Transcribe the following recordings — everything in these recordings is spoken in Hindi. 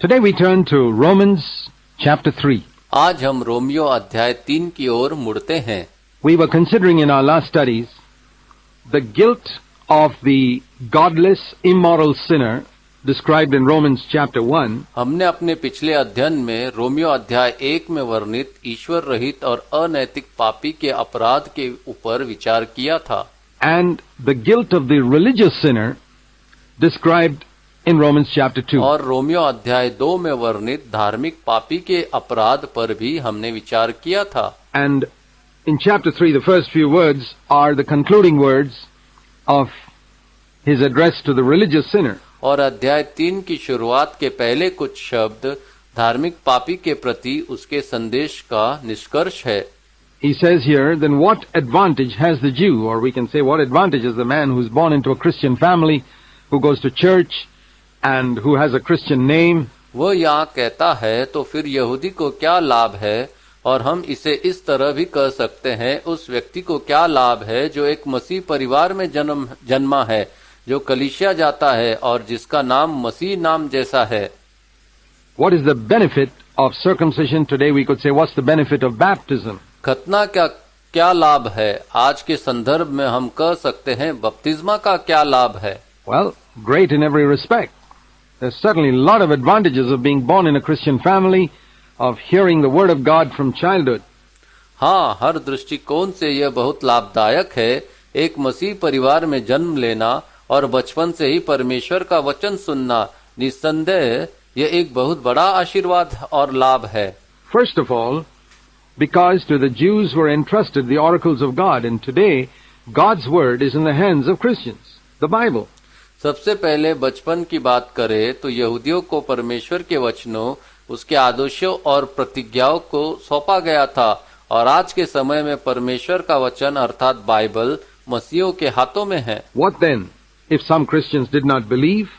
Today we turn to Romans chapter 3. आज हम रोमियो अध्याय 3 की ओर मुड़ते हैं। We were considering in our last studies the guilt of the godless, immoral sinner described in Romans chapter 1 हमने अपने पिछले अध्ययन में रोमियो अध्याय 1 में वर्णित ईश्वर रहित और अनैतिक पापी के अपराध के ऊपर विचार किया था and the guilt of the religious sinner described in Romans chapter 2. और रोमियो अध्याय 2 में वर्णित धार्मिक पापी के अपराध पर भी हमने विचार किया था। And in chapter 3 the first few words are the concluding words of his address to the religious sinner. और अध्याय 3 की शुरुआत के पहले कुछ शब्द धार्मिक पापी के प्रति उसके संदेश का निष्कर्ष है। He says here, then what advantage has the Jew, or we can say what advantage is the man who's born into a Christian family, who goes to church and who has a Christian name? वो यहाँ कहता है तो फिर यहूदी को क्या लाभ है, और हम इसे इस तरह भी कह सकते हैं उस व्यक्ति को क्या लाभ है जो एक मसीह परिवार में जन्मा है, जो कलीसिया जाता है और जिसका नाम मसीह नाम जैसा है। What is the benefit of circumcision? Today we could say, what's the benefit of baptism? खतना का क्या लाभ है? आज के संदर्भ में हम कह सकते हैं बपतिस्मा का क्या लाभ है? Well, great in every respect. There's certainly a lot of advantages of being born in a Christian family, of hearing the word of God from childhood. हाँ, हर दृष्टिकोण से यह बहुत लाभदायक है, एक मसीह परिवार में जन्म लेना और बचपन से ही परमेश्वर का वचन सुनना। निस्संदेह यह एक बहुत बड़ा आशीर्वाद और लाभ है। First of all, because to the Jews were entrusted the oracles of God, and today God's word is in the hands of Christians, the Bible. सबसे पहले बचपन की बात करें तो यहूदियों को परमेश्वर के वचनों, उसके आदेशों और प्रतिज्ञाओं को सौंपा गया था, और आज के समय में परमेश्वर का वचन अर्थात बाइबल मसीहों के हाथों में है। What then, if some Christians did not believe?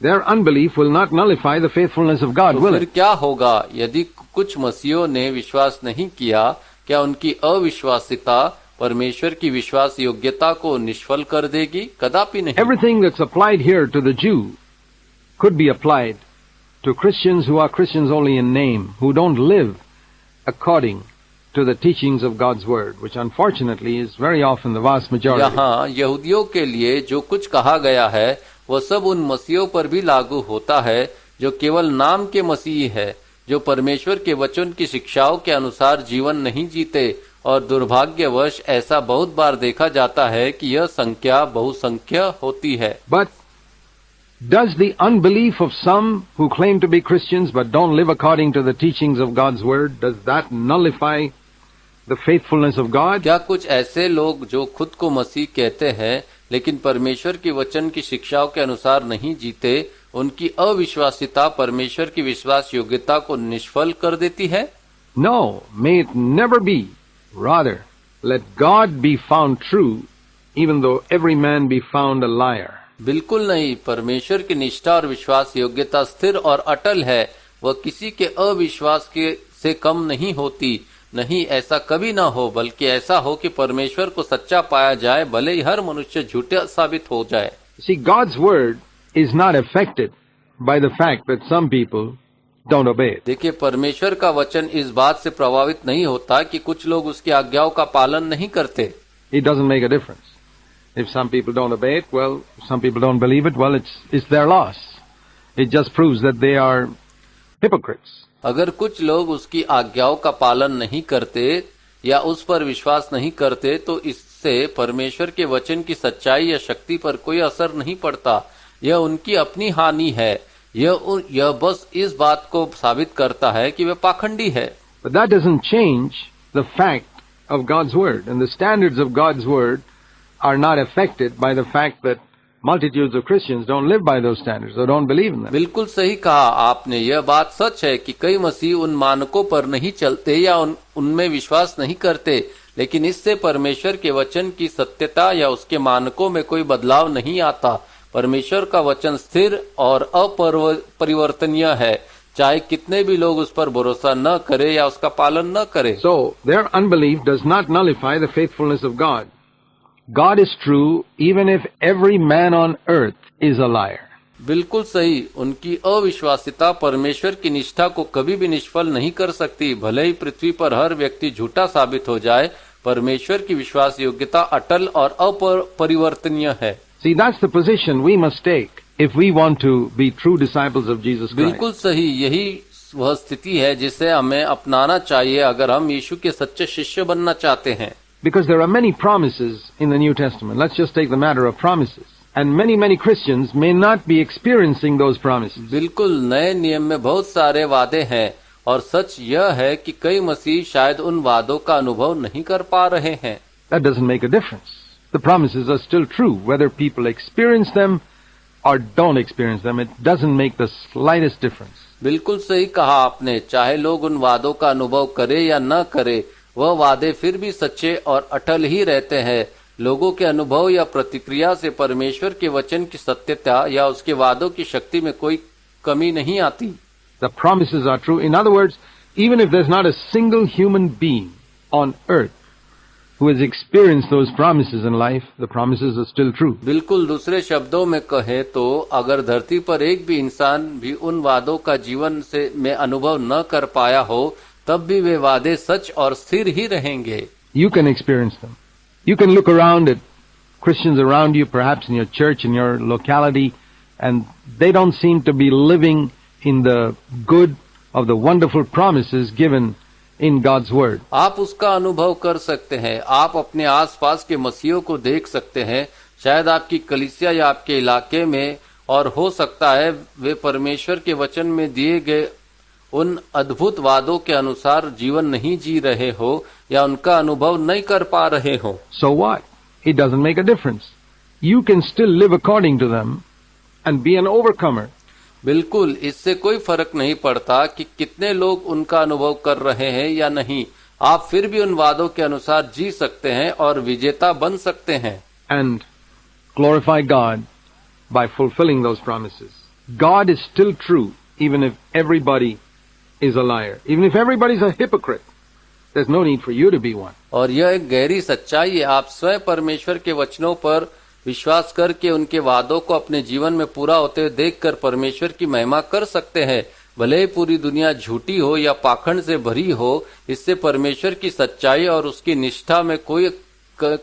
Their unbelief will not nullify the faithfulness of God, तो will फिर it? क्या होगा यदि कुछ मसीहों ने विश्वास नहीं किया? क्या उनकी अविश्वासिता परमेश्वर की विश्वास योग्यता को निष्फल कर देगी? कदापि नहीं। Everything that's applied here to the Jew could be applied to Christians who are Christians only in name, who don't live according to the teachings of God's word, which unfortunately is very often the vast majority. यहाँ यहूदियों के लिए जो कुछ कहा गया है वह सब उन मसीहों पर भी लागू होता है जो केवल नाम के मसीही है, जो परमेश्वर के वचन की शिक्षाओं के अनुसार जीवन नहीं जीते, और दुर्भाग्यवश ऐसा बहुत बार देखा जाता है कि यह संख्या बहुसंख्य होती है। But does the unbelief of some who claim to be Christians but don't live according to the teachings of God's word, does that nullify the faithfulness of God? क्या कुछ ऐसे लोग जो खुद को मसीह कहते हैं लेकिन परमेश्वर के वचन की शिक्षाओं के अनुसार नहीं जीते, उनकी अविश्वासिता परमेश्वर की विश्वास योग्यता को निष्फल कर देती है? No, may it never be. Rather, let God be found true, even though every man be found a liar. बिल्कुल नहीं। परमेश्वर की निष्ठा और विश्वास योग्यता स्थिर और अटल है, वह किसी के अविश्वास के से कम नहीं होती। नहीं, ऐसा कभी ना हो, बल्कि ऐसा हो कि परमेश्वर को सच्चा पाया जाए, भले ही हर मनुष्य झूठा साबित हो जाए। See, God's word is not affected by the fact that some people don't obey it. देखिए, परमेश्वर का वचन इस बात से प्रभावित नहीं होता कि कुछ लोग उसकी आज्ञाओं का पालन नहीं करते। It doesn't make a difference. If some people don't obey it, well, some people don't believe it, well, it's their loss. It just proves that they are hypocrites. अगर कुछ लोग उसकी आज्ञाओं का पालन नहीं करते या उस पर विश्वास नहीं करते तो इससे परमेश्वर के वचन की सच्चाई या शक्ति पर कोई असर नहीं पड़ता। यह उनकी अपनी हानि है। यह बस इस बात को साबित करता है कि वे पाखंडी है। But that doesn't change the fact of God's word, and the standards of God's word are not affected by the fact that multitudes of Christians don't live by those standards or don't believe in them. बिल्कुल सही कहा आपने। यह बात सच है कि कई मसीह उन मानकों पर नहीं चलते या उनमें विश्वास नहीं करते, लेकिन इससे परमेश्वर के वचन की सत्यता या उसके मानकों में कोई बदलाव नहीं आता। परमेश्वर का वचन स्थिर और अपरिवर्तनीय है, चाहे कितने भी लोग उस पर भरोसा न करें या उसका पालन न करें। So, their unbelief does not nullify the faithfulness of God. God is true even if every man on earth is a liar. बिल्कुल सही। उनकी अविश्वासिता परमेश्वर की निष्ठा को कभी भी निष्फल नहीं कर सकती। भले ही पृथ्वी पर हर व्यक्ति झूठा साबित हो जाए, परमेश्वर की विश्वास योग्यता अटल और अपरिवर्तनीय है। See, that's the position we must take if we want to be true disciples of Jesus Christ. बिल्कुल सही, यही वह स्थिति है जिसे हमें अपनाना चाहिए अगर हम यीशु के सच्चे शिष्य बनना चाहते हैं। Because there are many promises in the New Testament. Let's just take the matter of promises. And many Christians may not be experiencing those promises. बिल्कुल, नए नियम में बहुत सारे वादे हैं और सच यह है कि कई मसीह शायद उन वादों का अनुभव नहीं कर पा रहे हैं। That doesn't make a difference. The promises are still true. Whether people experience them or don't experience them, it doesn't make the slightest difference. बिल्कुल सही कहा आपने। चाहे लोग उन वादों का अनुभव करें या न करें, वह वादे फिर भी सच्चे और अटल ही रहते हैं। लोगों के अनुभव या प्रतिक्रिया से परमेश्वर के वचन की सत्यता या उसके वादों की शक्ति में कोई कमी नहीं आती। The promises are true. In other words, even if there's not a single human being on earth who has experienced those promises in life, the promises are still true. बिल्कुल, दूसरे शब्दों में कहे तो अगर धरती पर एक भी इंसान भी उन वादों का जीवन से में अनुभव न कर पाया हो, तब भी वे वादे सच और स्थिर ही रहेंगे। You can experience them. You can look around at Christians around you, perhaps in your church, in your locality, and they don't seem to be living in the good of the wonderful promises given in God's Word. आप उसका अनुभव कर सकते हैं। आप अपने आसपास के मसीहों को देख सकते हैं, शायद आपकी कलीसिया या आपके इलाके में, और हो सकता है वे परमेश्वर के वचन में दिए गए उन अद्भुत वादों के अनुसार जीवन नहीं जी रहे हो या उनका अनुभव नहीं कर पा रहे हो। So what? It doesn't make a difference. You can still live according to them and be an overcomer. बिल्कुल, इससे कोई फर्क नहीं पड़ता कि कितने लोग उनका अनुभव कर रहे हैं या नहीं। आप फिर भी उन वादों के अनुसार जी सकते हैं और विजेता बन सकते हैं। And glorify God by fulfilling those promises. God is still true even if everybody is a liar. Even if everybody's a hypocrite, there's no need for you to be one. और यह एक गहरी सच्चाई है। आप स्वयं परमेश्वर के वचनों पर विश्वास करके उनके वादों को अपने जीवन में पूरा होते हुए देखकर परमेश्वर की महिमा कर सकते हैं। भले ही पूरी दुनिया झूठी हो या पाखंड से भरी हो, इससे परमेश्वर की सच्चाई और उसकी निष्ठा में कोई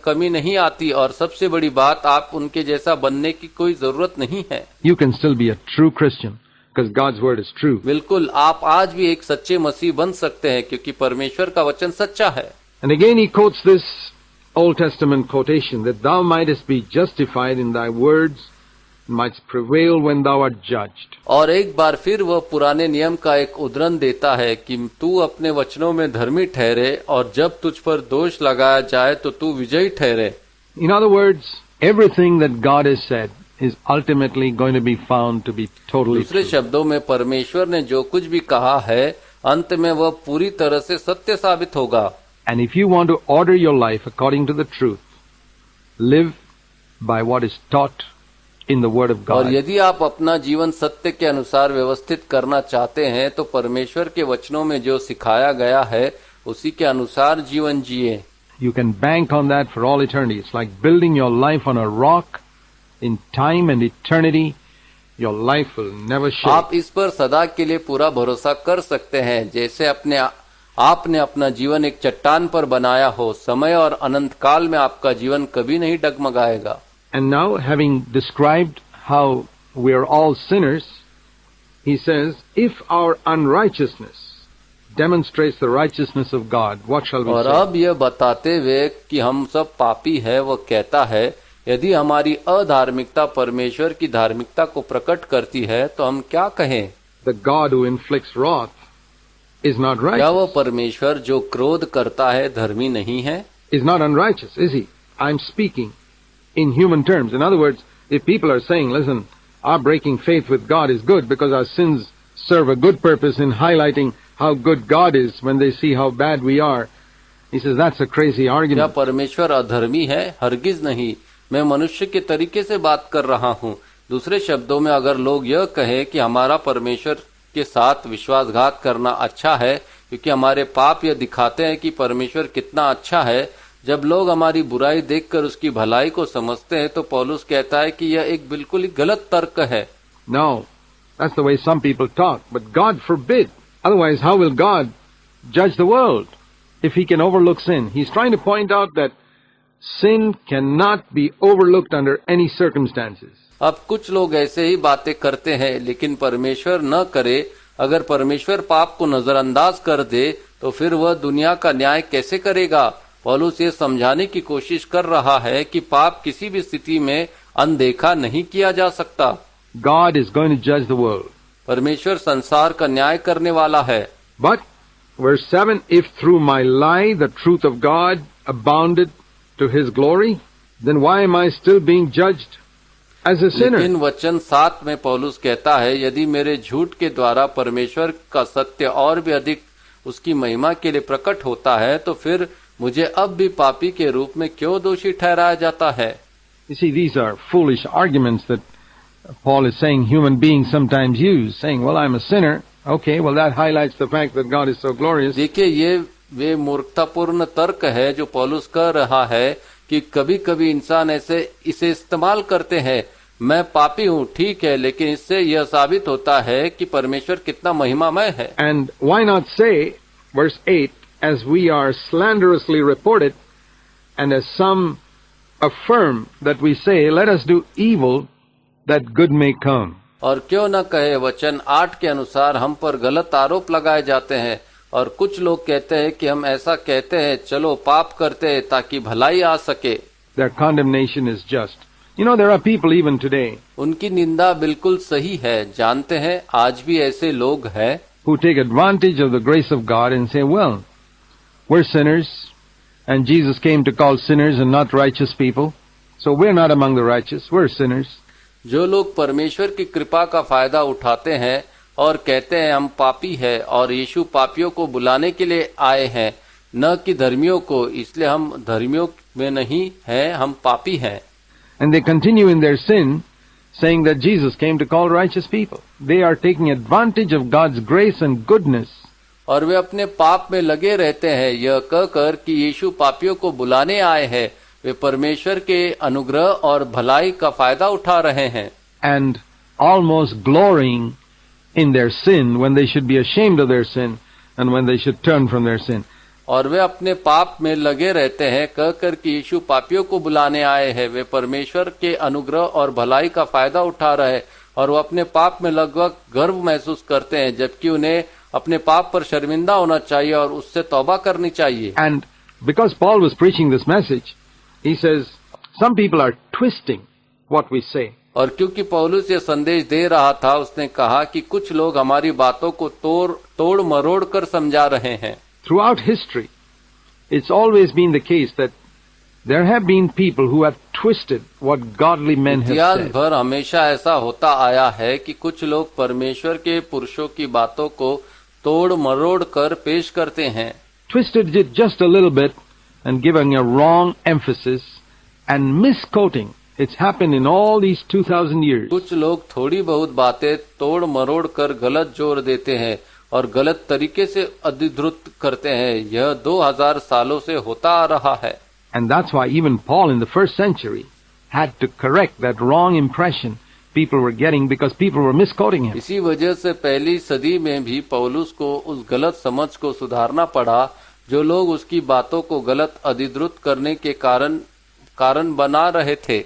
कमी नहीं आती। और सबसे बड़ी बात, आप उनके जैसा बनने की कोई जरूरत नहीं है। You can still be a true Christian because God's word is true. बिल्कुल, आप आज भी एक सच्चे मसीह बन सकते हैं क्योंकि परमेश्वर का वचन सच्चा है। And again he quotes this Old Testament quotation, that thou mightest be justified in thy words, mightst prevail when thou art judged. और एक बार फिर वह पुराने नियम का एक उदाहरण देता है कि तू अपने वचनों में धर्मी ठहरे और जब तुझ पर दोष लगाया जाए तो तू विजयी ठहरे। In other words, everything that God has said is ultimately going to be found to be totally दूसरे true. शब्दों में परमेश्वर ने जो कुछ भी कहा है, अंत में वह पूरी तरह से सत्य साबित होगा। And if you want to order your life according to the truth, live by what is taught in the Word of और God. यदि आप अपना जीवन सत्य के अनुसार व्यवस्थित करना चाहते हैं तो परमेश्वर के वचनों में जो सिखाया गया है उसी के अनुसार जीवन जिए। You can bank on that for all eternity. It's like building your life on a rock. In time and eternity, your life will never shake. आप इस पर सदा के लिए पूरा भरोसा कर सकते हैं, जैसे आपने अपना जीवन एक चट्टान पर बनाया हो। समय और अनंत काल में आपका जीवन कभी नहीं डगमगाएगा। And now, having described how we are all sinners, he says, if our unrighteousness demonstrates the righteousness of God, what shall we और say? अब यह बताते हुए कि हम सब पापी है, वह कहता है, यदि हमारी अधार्मिकता परमेश्वर की धार्मिकता को प्रकट करती है तो हम क्या कहें? The God who inflicts wrath is not क्या वह righteous, परमेश्वर जो क्रोध करता है धर्मी नहीं है? is not unrighteous, is he? I'm speaking in human terms. In other words, if people are saying, listen, our breaking faith with God is good because our sins serve a good purpose in highlighting how good God is when they see how bad we are, he says that's a crazy क्या argument. परमेश्वर अधर्मी है? हरगिज नहीं। मैं मनुष्य के तरीके से बात कर रहा हूँ। दूसरे शब्दों में, अगर लोग यह कहें कि हमारा परमेश्वर के साथ विश्वासघात करना अच्छा है क्योंकि हमारे पाप यह दिखाते हैं कि परमेश्वर कितना अच्छा है, जब लोग हमारी बुराई देखकर उसकी भलाई को समझते हैं तो पौलुस कहता है कि यह एक बिल्कुल ही गलत तर्क है। No, that's the way some people talk. But God forbid. Otherwise, how will God judge the world if He can overlook sin? He's trying to point out that sin cannot be overlooked under any circumstances. अब कुछ लोग ऐसे ही बातें करते हैं, लेकिन परमेश्वर न करे। अगर परमेश्वर पाप को नजरअंदाज कर दे तो फिर वह दुनिया का न्याय कैसे करेगा? पौलुस ये समझाने की कोशिश कर रहा है कि पाप किसी भी स्थिति में अनदेखा नहीं किया जा सकता। God is going to judge the world. परमेश्वर संसार का न्याय करने वाला है। But, verse 7, if through my lie the truth of God abounded to His glory, then why am I still being judged as a sinner? लेकिन वचन 7 में पौलुस कहता है, यदि मेरे झूठ के द्वारा परमेश्वर का सत्य और भी अधिक उसकी महिमा के लिए प्रकट होता है, तो फिर मुझे अब भी पापी के रूप में क्यों दोषी ठहराया जाता है? You see, these are foolish arguments that Paul is saying human beings sometimes use, saying, well, I'm a sinner. Okay, well, that highlights the fact that God is so glorious. देखिए, ये वे मूर्खतापूर्ण तर्क है जो पौलुस कह रहा है कि कभी कभी इंसान इसे इस्तेमाल करते हैं। मैं पापी हूँ, ठीक है, लेकिन इससे यह साबित होता है कि परमेश्वर कितना महिमामय है। And why not say, verse 8, as we are slanderously reported, and as some affirm that we say, let us do evil that good may come. और क्यों न कहे, वचन 8 के अनुसार हम पर गलत आरोप लगाए जाते हैं, और कुछ लोग कहते हैं कि हम ऐसा कहते हैं, चलो पाप करते हैं ताकि भलाई आ सके। Their condemnation is just. You know, there are people even today उनकी निंदा बिल्कुल सही है। जानते हैं, आज भी ऐसे लोग हैं who take advantage of the grace of God and say, well, we're sinners, and Jesus came to call sinners and not righteous people, so we're not among the righteous, we're sinners. जो लोग परमेश्वर की कृपा का फायदा उठाते हैं और कहते हैं हम पापी हैं और यीशु पापियों को बुलाने के लिए आए हैं, न कि धर्मियों को, इसलिए हम धर्मियों में नहीं हैं, हम पापी हैं। And they continue in their sin, saying that Jesus came to call righteous people. They are taking advantage of God's grace and goodness. और वे अपने पाप में लगे रहते हैं, यह कहकर कि यीशु पापियों को बुलाने आए हैं। वे परमेश्वर के अनुग्रह और भलाई का फायदा उठा रहे हैं। And almost glorying in their sin when they should be ashamed of their sin and when they should turn from their sin. और वे अपने पाप में लगे रहते हैं, कहकर कि यीशु पापियों को बुलाने आए हैं। वे परमेश्वर के अनुग्रह और भलाई का फायदा उठा रहे हैं और वो अपने पाप में लगभग गर्व महसूस करते हैं, जबकि उन्हें अपने पाप पर शर्मिंदा होना चाहिए और उससे तौबा करनी चाहिए। And because Paul was preaching this message, he says, some people are twisting what we say. और क्योंकि पौलुस ये संदेश दे रहा था, उसने कहा कि कुछ लोग हमारी बातों को तोड़ मरोड़ कर समझा रहे हैं। Throughout history, it's always been the case that there have been people who have twisted what godly men have इतिहास said. भर हमेशा ऐसा होता आया है कि कुछ लोग परमेश्वर के पुरुषों की बातों को तोड़ मरोड़ कर पेश करते हैं। Twisted it just a little bit and giving a wrong emphasis and misquoting. It's happened in all these 2000 years. कुछ लोग थोड़ी बहुत बातें तोड़ मरोड़ कर गलत जोर देते हैं और गलत तरीके से अधिधृत करते हैं। यह 2000 सालों से होता आ रहा है। And that's why even Paul in the first century had to correct that wrong impression people were getting because people were misquoting him. इसी वजह से पहली सदी में भी पौलुस को उस गलत समझ को सुधारना पड़ा जो लोग उसकी बातों को गलत अधिधृत करने के कारण बना रहे थे।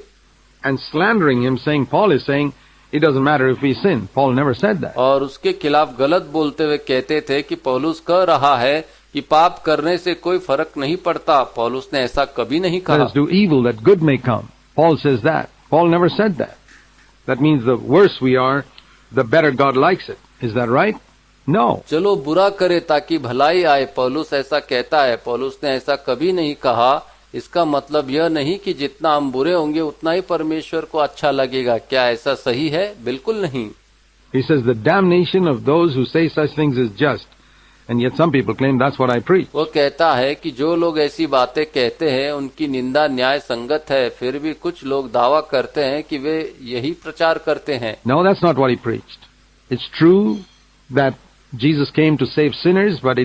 And slandering him, saying, Paul is saying, it doesn't matter if we sin. Paul never said that. और उसके खिलाफ गलत बोलते हुए कहते थे कि पौलुस कह रहा है कि पाप करने से कोई फर्क नहीं पड़ता। पौलुस ने ऐसा कभी नहीं Let कहा। us do evil that good may come. Paul says that. Paul never said that. That means the worse we are, the better God likes it. Is that right? No. चलो बुरा करे ताकि भलाई आए, पौलुस ऐसा कहता है। पौलुस ने ऐसा कभी नहीं कहा। इसका मतलब यह नहीं कि जितना हम बुरे होंगे उतना ही परमेश्वर को अच्छा लगेगा। क्या ऐसा सही है? बिल्कुल नहीं। He says the damnation of those who say such things is just. And yet some people claim that's what I preach. वो कहता है कि जो लोग ऐसी बातें कहते हैं उनकी निंदा न्याय संगत है, फिर भी कुछ लोग दावा करते हैं कि वे यही प्रचार करते हैं। No, that's not what he preached. It's true that Jesus came to save sinners, but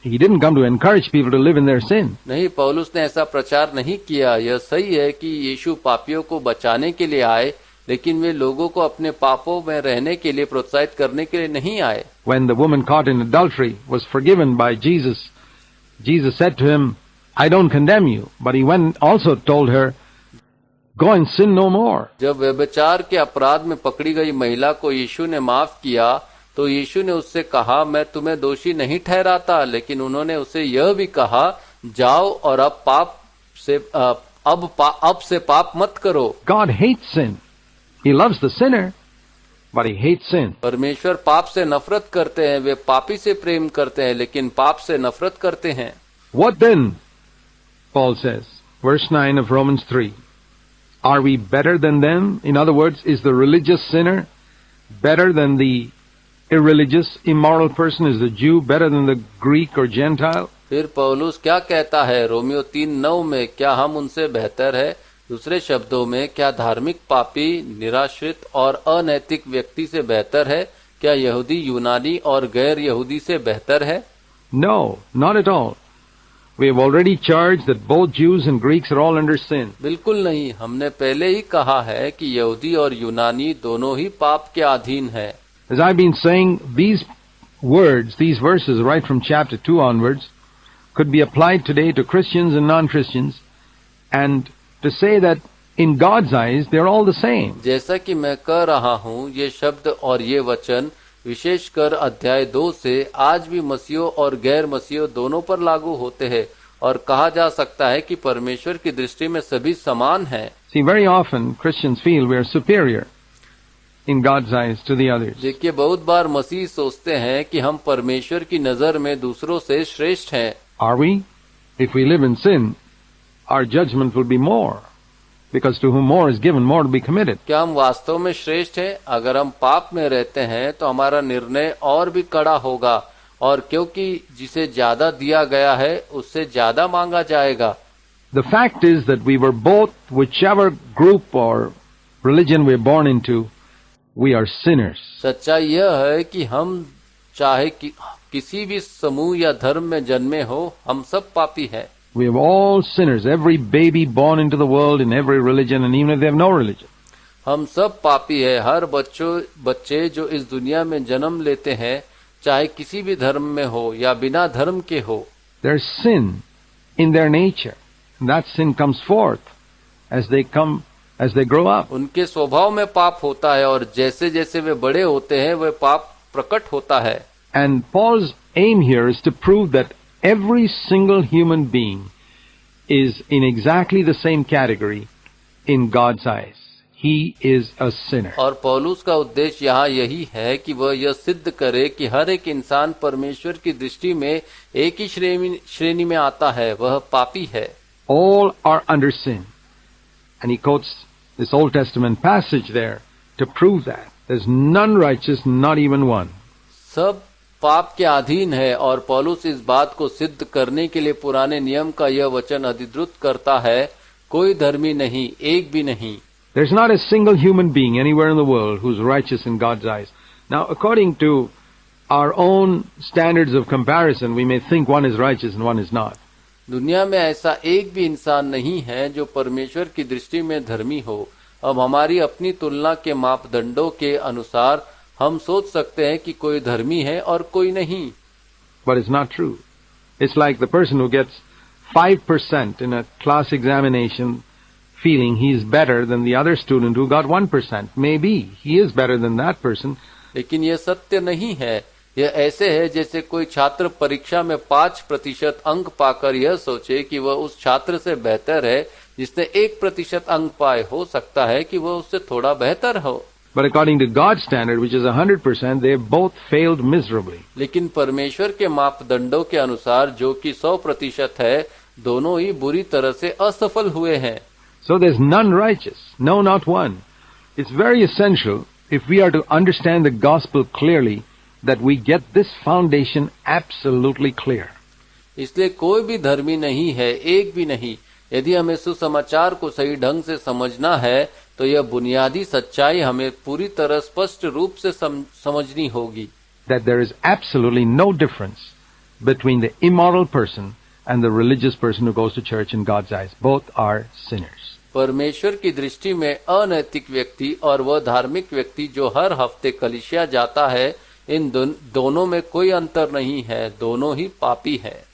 he didn't come to encourage people to live in their sin. नहीं, पौलुस ने ऐसा प्रचार नहीं किया। यह सही है कि यीशु पापियों को बचाने के लिए आए, लेकिन वे लोगों को अपने पापों में रहने के लिए प्रोत्साहित करने के लिए नहीं आए। When the woman caught in adultery was forgiven by Jesus, Jesus said to him, I don't condemn you. But he went also told her, go and sin no more. जब व्यभिचार के अपराध में पकड़ी गई महिला को यीशु ने माफ किया तो यीशु ने उससे कहा, मैं तुम्हें दोषी नहीं ठहराता, लेकिन उन्होंने उसे यह भी कहा, जाओ और अब से पाप मत करो। God hates sin. He loves the sinner, but he hates sin. परमेश्वर पाप से नफरत करते हैं, वे पापी से प्रेम करते हैं, लेकिन पाप से नफरत करते हैं। What then? Paul says, verse 9 of Romans 3. Are we better than them? In other words, is the religious sinner better than the irreligious, immoral person? Is the Jew better than the Greek or Gentile? फिर पौलुस क्या कहता है रोमियो 3:9 में, क्या हम उनसे बेहतर है? दूसरे शब्दों में, क्या धार्मिक पापी निराश्रित और अनैतिक व्यक्ति से बेहतर है? क्या यहूदी यूनानी और गैर यहूदी से बेहतर है? No, not at all. We have already charged that both Jews and Greeks are all under sin. बिल्कुल नहीं, हमने पहले ही कहा है कि यहूदी और यूनानी दोनों ही पाप के अधीन है। As I've been saying, these words, these verses right from chapter 2 onwards could be applied today to Christians and non-Christians and to say that in God's eyes they're all the same. जैसा कि मैं कह रहा हूँ, ये शब्द और ये वचन विशेषकर अध्याय 2 से आज भी मसीहों और गैर मसीहों दोनों पर लागू होते हैं और कहा जा सकता है कि परमेश्वर की दृष्टि में सभी समान हैं। See, very often Christians feel we are superior in God's eyes to the others. देखिए, बहुत बार मसीह सोचते हैं कि हम परमेश्वर की नजर में दूसरों से श्रेष्ठ हैं। Are we? If we live in sin, our judgment will be more, because to whom more is given, more will be committed. क्या हम वास्तव में श्रेष्ठ हैं? अगर हम पाप में रहते हैं तो हमारा निर्णय और भी कड़ा होगा, और क्योंकि जिसे ज्यादा दिया गया है उससे ज्यादा मांगा जाएगा। The fact is that we were both, whichever group or religion we are born into, we are sinners. सच्चाई यह है कि हम चाहे किसी भी समूह या धर्म में जन्मे हो, हम सब पापी हैं। We are all sinners. Every baby born into the world in every religion, and even if they have no religion. हम सब पापी हैं। हर बच्चे जो इस दुनिया में जन्म लेते हैं, चाहे किसी भी धर्म में हो या बिना धर्म के हो, There's sin in their nature. And that sin comes forth as they grow up. उनके स्वभाव में पाप होता है और जैसे जैसे वे बड़े होते हैं वह पाप प्रकट होता है। And Paul's aim here is to prove that every single human being is in exactly the same category in God's eyes. He is a sinner. और पौलुस का उद्देश्य यहाँ यही है कि वह यह सिद्ध करे कि हर एक इंसान परमेश्वर की दृष्टि में एक ही श्रेणी में आता है, वह पापी है। All are under sin. And he quotes this Old Testament passage there to prove that. There's none righteous, not even one. सब पाप के अधीन है और पौलुस इस बात को सिद्ध करने के लिए पुराने नियम का यह वचन अधिद्रुत करता है, कोई धर्मी नहीं, एक भी नहीं। There's not a single human being anywhere in the world who's righteous in God's eyes. Now, according to our own standards of comparison, we may think one is righteous and one is not. दुनिया में ऐसा एक भी इंसान नहीं है जो परमेश्वर की दृष्टि में धर्मी हो। अब हमारी अपनी तुलना के मापदंडों के अनुसार हम सोच सकते हैं कि कोई धर्मी है और कोई नहीं। But it's not true. It's like the person who gets 5% in a class examination feeling he is better than the other student who got 1%. Maybe he is better than that person. लेकिन यह सत्य नहीं है। यह ऐसे है जैसे कोई छात्र परीक्षा में 5% अंक पाकर यह सोचे कि वह उस छात्र से बेहतर है जिसने 1% अंक पाए। हो सकता है कि वह उससे थोड़ा बेहतर हो। But according to God's standard, which is 100%, they have both failed miserably. लेकिन परमेश्वर के मापदंडों के अनुसार जो कि 100% है, दोनों ही बुरी तरह से असफल हुए हैं। So there's none righteous, no, not one. It's very essential, if we are to understand the gospel clearly, that we get this foundation absolutely clear. इसलिए कोई भी धर्मी नहीं है, एक भी नहीं। यदि हमें सुसमाचार को सही ढंग से समझना है तो यह बुनियादी सच्चाई हमें पूरी तरह स्पष्ट रूप से समझनी होगी। That there is absolutely no difference between the immoral person and the religious person who goes to church in God's eyes. Both are sinners. परमेश्वर की दृष्टि में अनैतिक व्यक्ति और वह धार्मिक व्यक्ति जो हर हफ्ते कलीसिया जाता है, इन दोनों में कोई अंतर नहीं है, दोनों ही पापी है।